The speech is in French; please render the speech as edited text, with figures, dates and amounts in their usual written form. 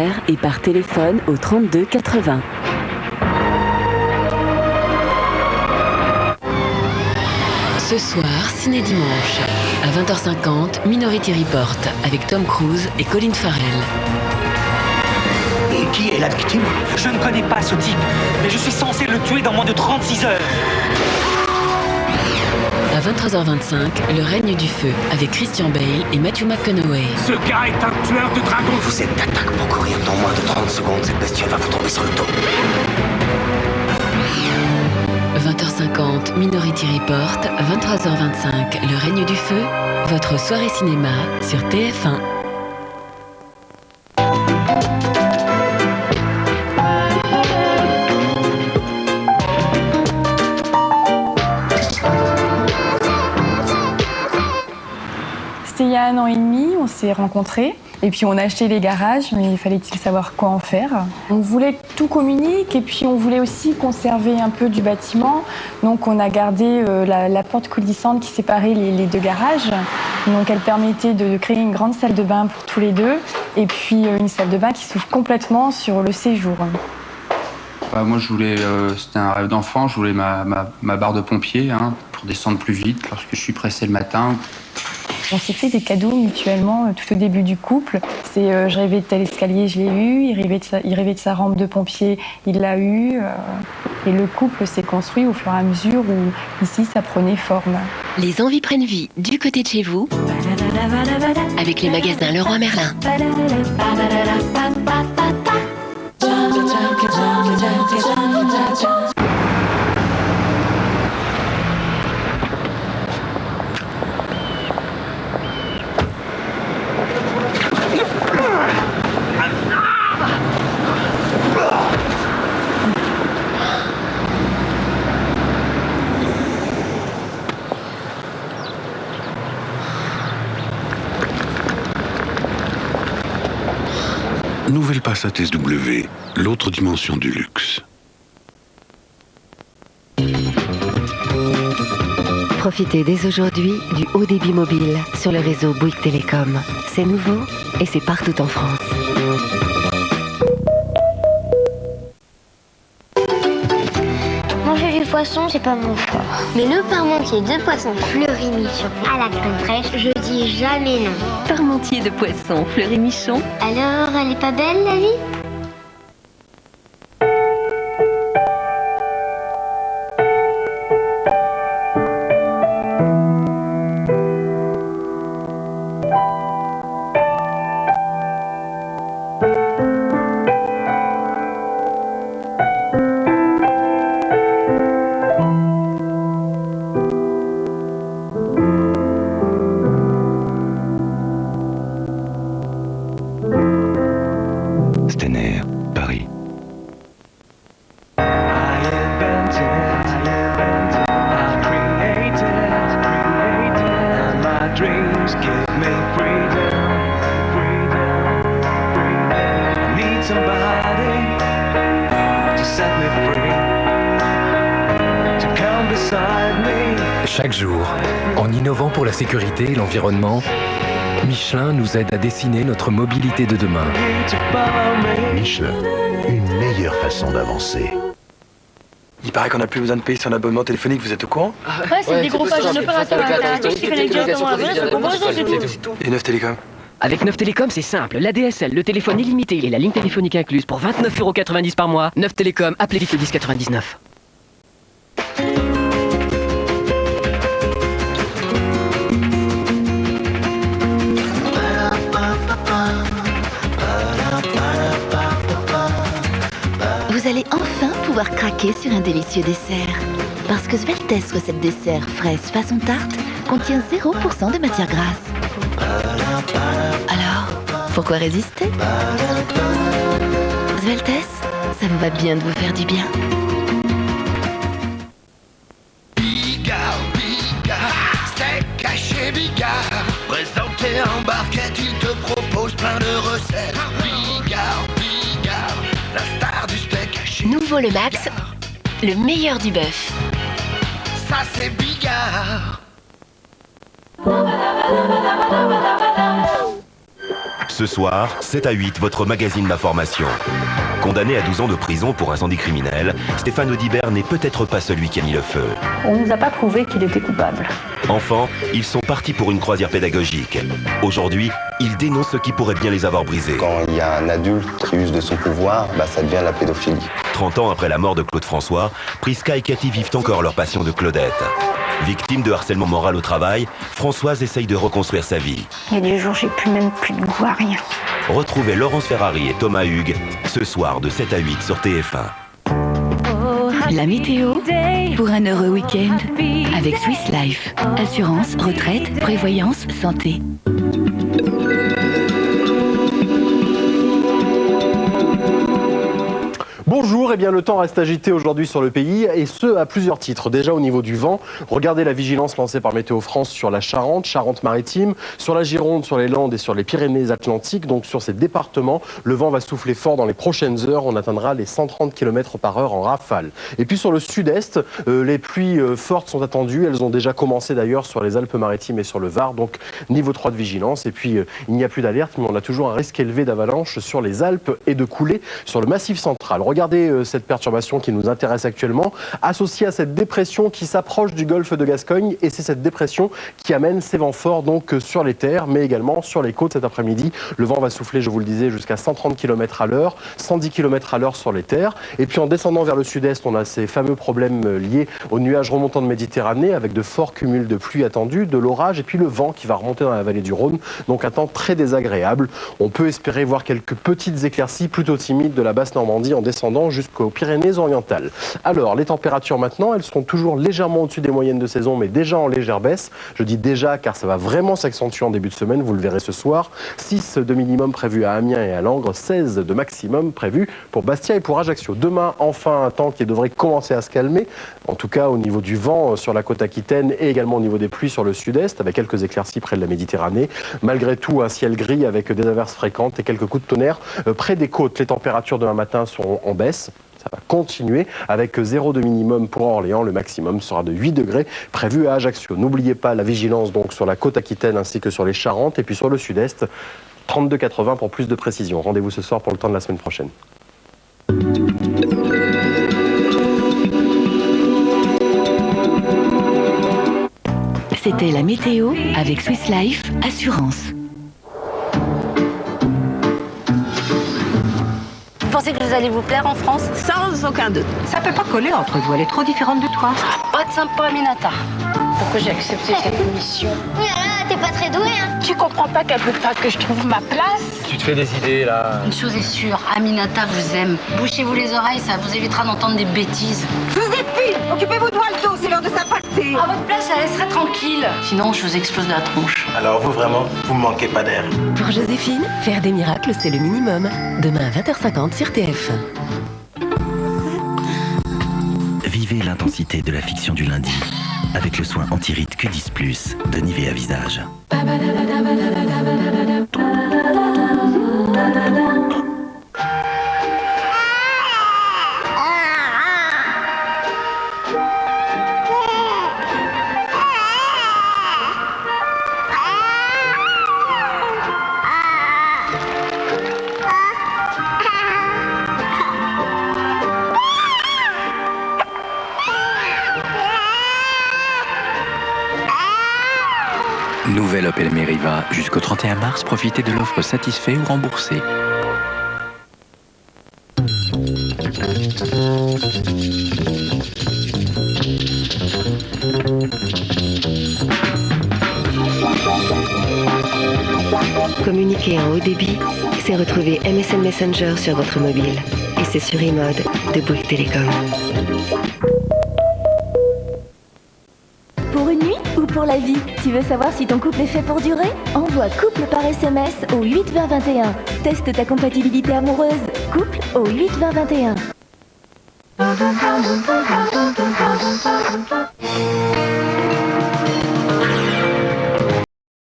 et par téléphone au 32 80. Ce soir, Ciné Dimanche. À 20h50, Minority Report avec Tom Cruise et Colin Farrell. Et qui est la victime? Je ne connais pas ce type, mais je suis censé le tuer dans moins de 36 heures. À 23h25, Le règne du feu avec Christian Bale et Matthew McConaughey. Ce gars est un tueur de dragons. Vous êtes d'attaque pour courir dans moins de 30 secondes. Cette bestiole va vous tomber sur le dos. 20h50, Minority Report. 23h25, Le règne du feu. Votre soirée cinéma sur TF1. C'était il y a 1 an et demi, on s'est rencontrés et puis on a acheté les garages, mais fallait-il savoir quoi en faire. On voulait que tout communique et puis on voulait aussi conserver un peu du bâtiment. Donc on a gardé la porte coulissante qui séparait les deux garages. Donc elle permettait de créer une grande salle de bain pour tous les deux et puis une salle de bain qui s'ouvre complètement sur le séjour. Moi, je voulais, c'était un rêve d'enfant, je voulais ma barre de pompier pour descendre plus vite lorsque je suis pressé le matin. On s'est fait des cadeaux mutuellement tout au début du couple. Je rêvais de tel escalier, je l'ai eu. Il rêvait de sa rampe de pompier, il l'a eu. Et le couple s'est construit au fur et à mesure où ici ça prenait forme. Les envies prennent vie du côté de chez vous avec les magasins Leroy Merlin. Nouvelle Passat SW, l'autre dimension du luxe. Profitez dès aujourd'hui du haut débit mobile sur le réseau Bouygues Télécom. C'est nouveau et c'est partout en France. Manger du poisson, c'est pas mon fort. Mais ne pas manquer de poisson fleuri-michon à la crème fraîche, je dis jamais non. Parmentier de poisson, Fleury-Michon. Alors, elle est pas belle, la vie? Stener, Paris. Chaque jour, en innovant pour la sécurité et l'environnement, Michelin nous aide à dessiner notre mobilité de demain. Michelin, une meilleure façon d'avancer. Il paraît qu'on n'a plus besoin de payer son abonnement téléphonique, vous êtes au courant? Ouais, c'est des gros pages d'un opérateur alternatif qui connectent directement à la composante, c'est tout. Et Neuf Télécom? Avec Neuf Télécom, c'est simple. L'ADSL, le téléphone illimité et la ligne téléphonique incluse pour 29,90 € par mois. Neuf Télécom, appelez vite le 1099. Vous allez enfin pouvoir craquer sur un délicieux dessert. Parce que Sveltes recette dessert fraise façon tarte contient 0% de matière grasse. Alors, pourquoi résister? Sveltes, ça vous va bien de vous faire du bien. Bigard, steak haché Bigard. Présenté en barquette, il te propose plein de recettes. Bigard, la star du steak haché. Nouveau le Max, le meilleur du bœuf. Ça c'est Bigard. Ce soir, 7 à 8, votre magazine d'information. Condamné à 12 ans de prison pour incendie criminel, Stéphane Audibert n'est peut-être pas celui qui a mis le feu. On ne nous a pas prouvé qu'il était coupable. Enfants, ils sont partis pour une croisière pédagogique. Aujourd'hui, ils dénoncent ce qui pourrait bien les avoir brisés. Quand il y a un adulte qui use de son pouvoir, ça devient la pédophilie. 30 ans après la mort de Claude François, Prisca et Cathy vivent encore leur passion de Claudette. Victime de harcèlement moral au travail, Françoise essaye de reconstruire sa vie. Il y a des jours, j'ai même plus de goût à rien. Retrouvez Laurence Ferrari et Thomas Hugues ce soir de 7 à 8 sur TF1. La météo pour un heureux week-end avec Swiss Life. Assurance, retraite, prévoyance, santé. Bonjour, le temps reste agité aujourd'hui sur le pays et ce à plusieurs titres. Déjà au niveau du vent, regardez la vigilance lancée par Météo France sur la Charente-Maritime, sur la Gironde, sur les Landes et sur les Pyrénées-Atlantiques. Donc sur ces départements, le vent va souffler fort dans les prochaines heures. On atteindra les 130 km/h en rafale. Et puis sur le sud-est, les pluies fortes sont attendues. Elles ont déjà commencé d'ailleurs sur les Alpes-Maritimes et sur le Var. Donc niveau 3 de vigilance. Et puis il n'y a plus d'alerte, mais on a toujours un risque élevé d'avalanche sur les Alpes et de coulées sur le Massif central. Regardez cette perturbation qui nous intéresse actuellement, associée à cette dépression qui s'approche du golfe de Gascogne, et c'est cette dépression qui amène ces vents forts donc sur les terres, mais également sur les côtes cet après-midi. Le vent va souffler, je vous le disais, jusqu'à 130 km/h, 110 km/h sur les terres. Et puis en descendant vers le sud-est, on a ces fameux problèmes liés aux nuages remontants de Méditerranée, avec de forts cumuls de pluie attendus, de l'orage, et puis le vent qui va remonter dans la vallée du Rhône, donc un temps très désagréable. On peut espérer voir quelques petites éclaircies plutôt timides de la basse Normandie en descendant jusqu'aux Pyrénées-Orientales. Alors, les températures maintenant, elles seront toujours légèrement au-dessus des moyennes de saison, mais déjà en légère baisse. Je dis déjà car ça va vraiment s'accentuer en début de semaine, vous le verrez ce soir. 6 de minimum prévu à Amiens et à Langres, 16 de maximum prévu pour Bastia et pour Ajaccio. Demain, enfin, un temps qui devrait commencer à se calmer, en tout cas au niveau du vent sur la côte aquitaine et également au niveau des pluies sur le sud-est, avec quelques éclaircies près de la Méditerranée. Malgré tout, un ciel gris avec des averses fréquentes et quelques coups de tonnerre près des côtes. Les températures demain matin seront en baisse. Ça va continuer avec 0 de minimum pour Orléans. Le maximum sera de 8 degrés prévu à Ajaccio. N'oubliez pas la vigilance donc sur la côte aquitaine ainsi que sur les Charentes. Et puis sur le sud-est, 32,80 pour plus de précision. Rendez-vous ce soir pour le temps de la semaine prochaine. C'était la météo avec Swiss Life Assurance. Vous pensez que vous allez vous plaire en France? Sans aucun doute. Ça peut pas coller entre vous, elle est trop différente de toi. Pas de sympa, Aminata. Pourquoi j'ai accepté cette mission? T'es pas très douée, hein? Tu comprends pas qu'elle veut pas que je trouve ma place? Tu te fais des idées, là. Une chose est sûre, Aminata vous aime. Bouchez-vous les oreilles, ça vous évitera d'entendre des bêtises. Je vous épile. Occupez-vous de Waldo, c'est l'heure de sa pâtée. À votre place, elle laisserait tranquille. Sinon, je vous explose la tronche. Alors vous, vraiment, vous me manquez pas d'air. Pour Joséphine, faire des miracles, c'est le minimum. Demain à 20h50 sur TF1. Vivez l'intensité de la fiction du lundi avec le soin anti-rides Q10+ de Nivea Visage. Nouvelle Opel Meriva. Jusqu'au 31 mars, profitez de l'offre satisfait ou remboursé. Communiquer en haut débit, c'est retrouver MSN Messenger sur votre mobile. Et c'est sur iMode de Bouygues Télécom. Pour une nuit ou pour la vie? Tu veux savoir si ton couple est fait pour durer? Envoie couple par SMS au 8 20 21. Teste ta compatibilité amoureuse. Couple au 8 20 21.